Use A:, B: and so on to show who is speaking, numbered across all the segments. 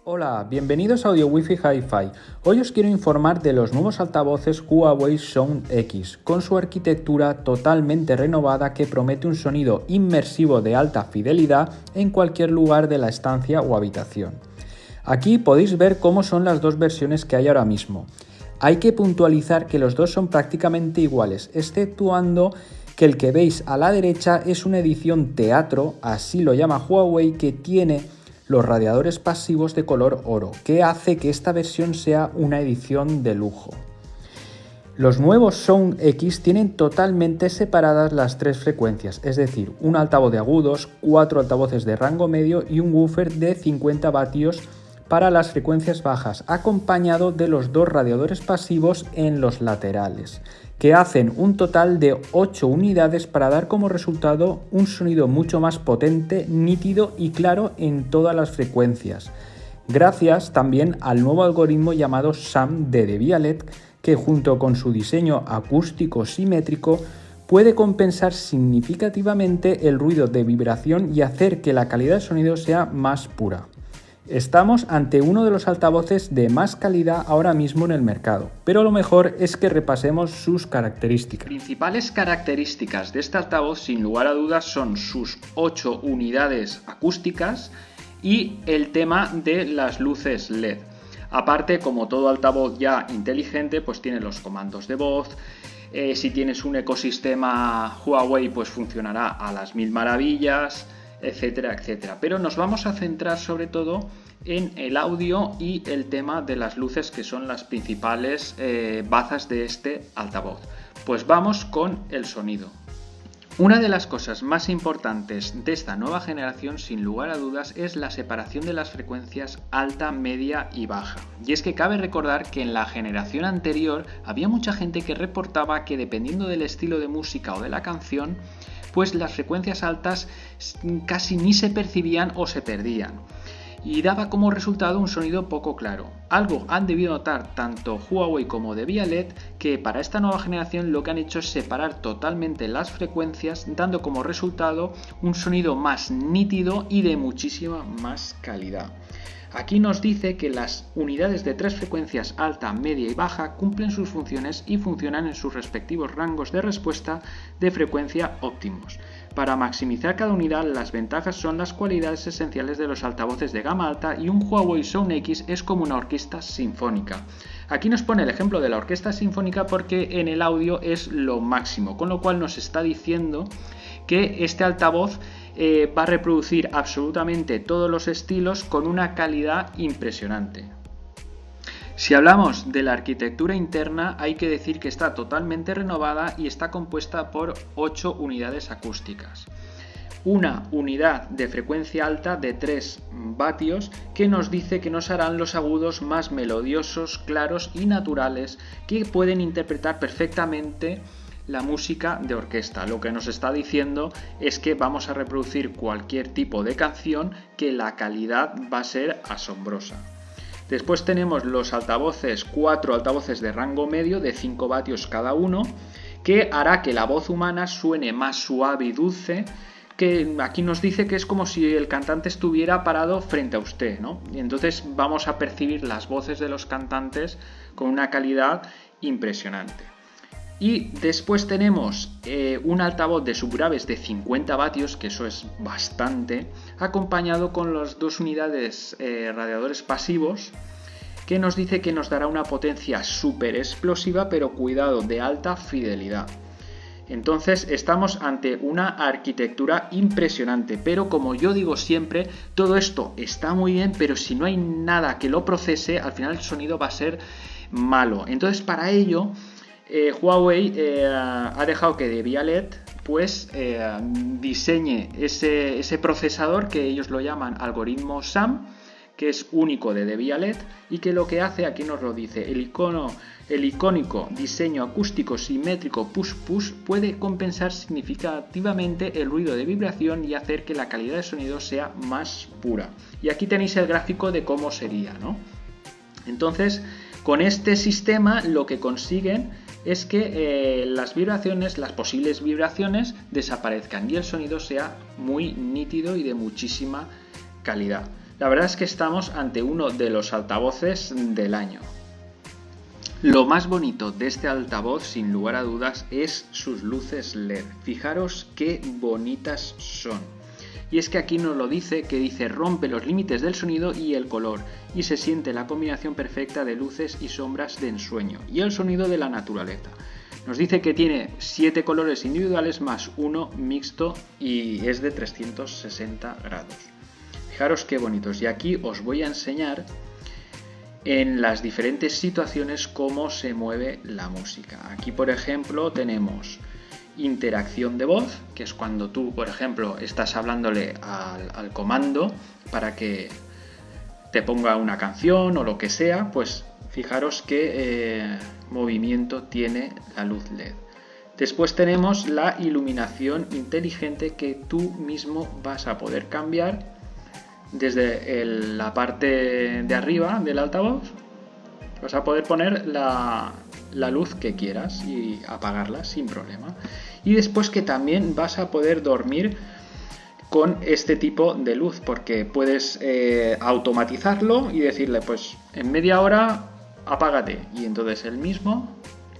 A: Hola, bienvenidos a Audio Wi-Fi Hi-Fi. Hoy os quiero informar de los nuevos altavoces Huawei Sound X, con su arquitectura totalmente renovada que promete un sonido inmersivo de alta fidelidad en cualquier lugar de la estancia o habitación. Aquí podéis ver cómo son las dos versiones que hay ahora mismo. Hay que puntualizar que los dos son prácticamente iguales, exceptuando que el que veis a la derecha es una edición teatro, así lo llama Huawei, que tiene los radiadores pasivos de color oro, que hace que esta versión sea una edición de lujo. Los nuevos Sound X tienen totalmente separadas las tres frecuencias, es decir, un altavoz de agudos, 4 altavoces de rango medio y un woofer de 50 vatios para las frecuencias bajas, acompañado de los dos radiadores pasivos en los laterales, que hacen un total de 8 unidades para dar como resultado un sonido mucho más potente, nítido y claro en todas las frecuencias. Gracias también al nuevo algoritmo llamado SAM de Debialet, que junto con su diseño acústico simétrico puede compensar significativamente el ruido de vibración y hacer que la calidad de sonido sea más pura. Estamos ante uno de los altavoces de más calidad ahora mismo en el mercado, pero lo mejor es que repasemos sus características.
B: Principales características de este altavoz, sin lugar a dudas, son sus 8 unidades acústicas y el tema de las luces LED. Aparte, como todo altavoz ya inteligente, pues tiene los comandos de voz. Si tienes un ecosistema Huawei, pues funcionará a las mil maravillas, etcétera, etcétera. Pero nos vamos a centrar sobre todo en el audio y el tema de las luces, que son las principales bazas de este altavoz. Pues vamos con el sonido. Una de las cosas más importantes de esta nueva generación, sin lugar a dudas, es la separación de las frecuencias alta, media y baja. Y es que cabe recordar que en la generación anterior había mucha gente que reportaba que dependiendo del estilo de música o de la canción, pues las frecuencias altas casi ni se percibían o se perdían, y daba como resultado un sonido poco claro. Algo han debido notar tanto Huawei como Debialet, que para esta nueva generación lo que han hecho es separar totalmente las frecuencias, dando como resultado un sonido más nítido y de muchísima más calidad. Aquí nos dice que las unidades de tres frecuencias alta, media y baja cumplen sus funciones y funcionan en sus respectivos rangos de respuesta de frecuencia óptimos. Para maximizar cada unidad, las ventajas son las cualidades esenciales de los altavoces de gama alta, y un Huawei Sound X es como una orquesta sinfónica. Aquí nos pone el ejemplo de la orquesta sinfónica porque en el audio es lo máximo, con lo cual nos está diciendo que este altavoz va a reproducir absolutamente todos los estilos con una calidad impresionante. Si hablamos de la arquitectura interna, hay que decir que está totalmente renovada y está compuesta por 8 unidades acústicas. Una unidad de frecuencia alta de 3 vatios que nos dice que nos harán los agudos más melodiosos, claros y naturales, que pueden interpretar perfectamente la música de orquesta. Lo que nos está diciendo es que vamos a reproducir cualquier tipo de canción, que la calidad va a ser asombrosa. Después tenemos los altavoces, 4 altavoces de rango medio de 5 vatios cada uno, que hará que la voz humana suene más suave y dulce, que aquí nos dice que es como si el cantante estuviera parado frente a usted, ¿no? Y entonces vamos a percibir las voces de los cantantes con una calidad impresionante. Y después tenemos un altavoz de subgraves de 50 vatios, que eso es bastante, acompañado con las 2 unidades radiadores pasivos, que nos dice que nos dará una potencia súper explosiva, pero cuidado, de alta fidelidad. Entonces estamos ante una arquitectura impresionante, pero como yo digo siempre, todo esto está muy bien, pero si no hay nada que lo procese, al final el sonido va a ser malo. Entonces para ello Huawei ha dejado que Debialet pues diseñe ese procesador que ellos lo llaman algoritmo SAM, que es único de Debialet, y que lo que hace, aquí nos lo dice, el icónico diseño acústico simétrico push-push puede compensar significativamente el ruido de vibración y hacer que la calidad de sonido sea más pura. Y aquí tenéis el gráfico de cómo sería, ¿no? Entonces, con este sistema lo que consiguen es que las posibles vibraciones desaparezcan y el sonido sea muy nítido y de muchísima calidad. La verdad es que estamos ante uno de los altavoces del año. Lo más bonito de este altavoz, sin lugar a dudas, es sus luces LED. Fijaros qué bonitas son. Y es que aquí nos lo dice, que dice rompe los límites del sonido y el color, y se siente la combinación perfecta de luces y sombras de ensueño, y el sonido de la naturaleza. Nos dice que tiene 7 colores individuales más uno mixto y es de 360 grados. Fijaros qué bonitos. Y aquí os voy a enseñar en las diferentes situaciones cómo se mueve la música. Aquí, por ejemplo, tenemos interacción de voz, que es cuando tú, por ejemplo, estás hablándole al comando para que te ponga una canción o lo que sea, pues fijaros qué movimiento tiene la luz LED. Después tenemos la iluminación inteligente, que tú mismo vas a poder cambiar desde la parte de arriba del altavoz. Vas a poder poner la luz que quieras y apagarla sin problema. Y después que también vas a poder dormir con este tipo de luz, porque puedes automatizarlo y decirle, pues en media hora apágate, y entonces él mismo,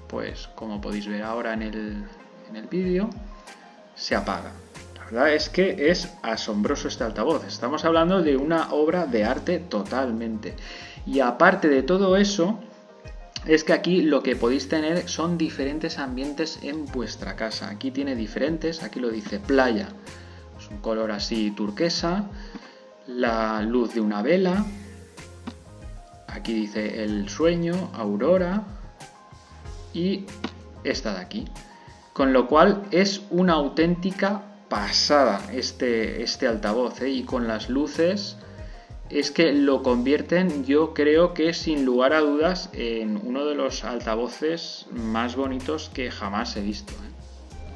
B: pues como podéis ver ahora en el vídeo, se apaga. La verdad es que es asombroso este altavoz. Estamos hablando de una obra de arte totalmente. Y aparte de todo eso, es que aquí lo que podéis tener son diferentes ambientes en vuestra casa. Aquí tiene diferentes, aquí lo dice playa, es un color así turquesa, la luz de una vela, aquí dice el sueño, aurora y esta de aquí. Con lo cual es una auténtica pasada este altavoz, y con las luces es que lo convierten, yo creo que sin lugar a dudas, en uno de los altavoces más bonitos que jamás he visto.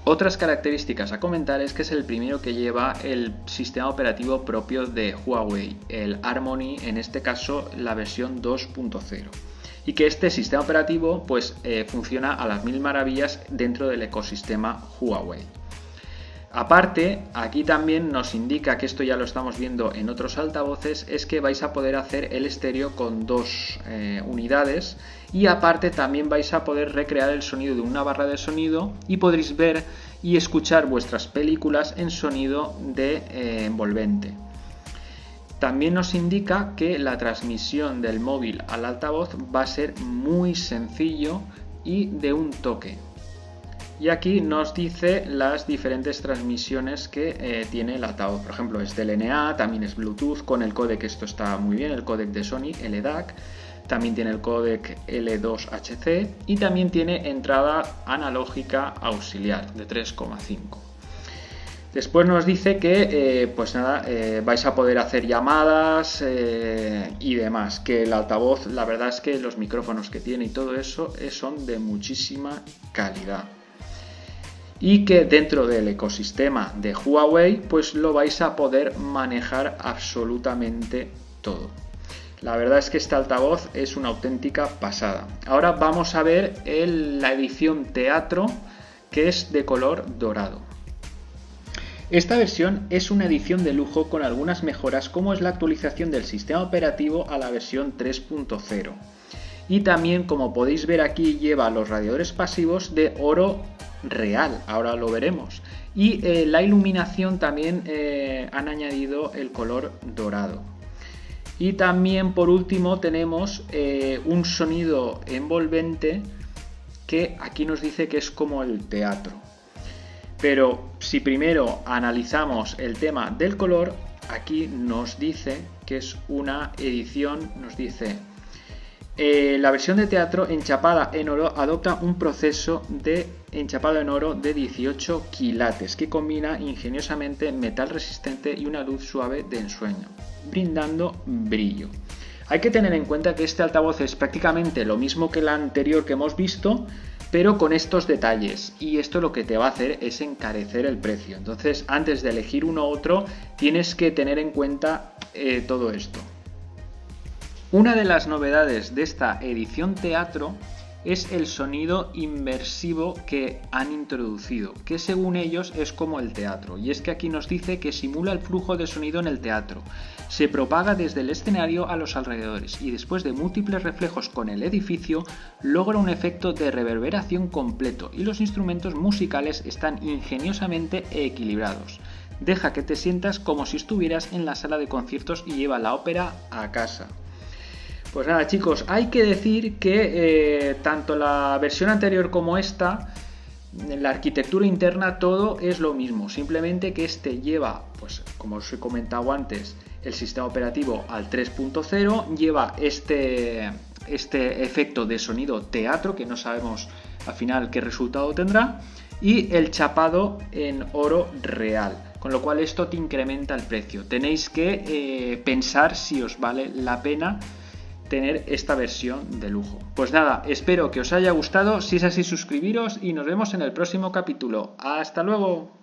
B: Otras características a comentar es que es el primero que lleva el sistema operativo propio de Huawei, el Harmony, en este caso la versión 2.0. Y que este sistema operativo pues funciona a las mil maravillas dentro del ecosistema Huawei. Aparte, aquí también nos indica, que esto ya lo estamos viendo en otros altavoces, es que vais a poder hacer el estéreo con 2 unidades, y aparte también vais a poder recrear el sonido de una barra de sonido y podréis ver y escuchar vuestras películas en sonido de envolvente. También nos indica que la transmisión del móvil al altavoz va a ser muy sencillo y de un toque. Y aquí nos dice las diferentes transmisiones que tiene el altavoz. Por ejemplo, es DLNA, también es Bluetooth con el códec, esto está muy bien, el códec de Sony, LDAC. También tiene el códec L2HC y también tiene entrada analógica auxiliar de 3,5. Después nos dice que vais a poder hacer llamadas y demás, que el altavoz, la verdad es que los micrófonos que tiene y todo eso son de muchísima calidad. Y que dentro del ecosistema de Huawei pues lo vais a poder manejar absolutamente todo. La verdad es que este altavoz es una auténtica pasada. Ahora vamos a ver la edición Teatro, que es de color dorado. Esta versión es una edición de lujo con algunas mejoras, como es la actualización del sistema operativo a la versión 3.0. Y también, como podéis ver aquí, lleva los radiadores pasivos de oro real, ahora lo veremos. Y la iluminación también han añadido el color dorado. Y también, por último, tenemos un sonido envolvente que aquí nos dice que es como el teatro. Pero si primero analizamos el tema del color, aquí nos dice que es una edición, nos dice la versión de teatro enchapada en oro adopta un proceso de enchapado en oro de 18 quilates que combina ingeniosamente metal resistente y una luz suave de ensueño, brindando brillo. Hay que tener en cuenta que este altavoz es prácticamente lo mismo que el anterior que hemos visto, pero con estos detalles, y esto lo que te va a hacer es encarecer el precio. Entonces, antes de elegir uno u otro, tienes que tener en cuenta todo esto. Una de las novedades de esta edición teatro es el sonido inmersivo que han introducido, que según ellos es como el teatro, y es que aquí nos dice que simula el flujo de sonido en el teatro. se propaga desde el escenario a los alrededores y después de múltiples reflejos con el edificio logra un efecto de reverberación completo y los instrumentos musicales están ingeniosamente equilibrados. Deja que te sientas como si estuvieras en la sala de conciertos y lleva la ópera a casa. Pues nada, chicos, hay que decir que tanto la versión anterior como esta, en la arquitectura interna todo es lo mismo, simplemente que este lleva, pues como os he comentado antes, el sistema operativo al 3.0, lleva este efecto de sonido teatro, que no sabemos al final qué resultado tendrá, y el chapado en oro real, con lo cual esto te incrementa el precio. Tenéis que pensar si os vale la pena tener esta versión de lujo. Pues nada, espero que os haya gustado. Si es así, suscribiros y nos vemos en el próximo capítulo. ¡Hasta luego!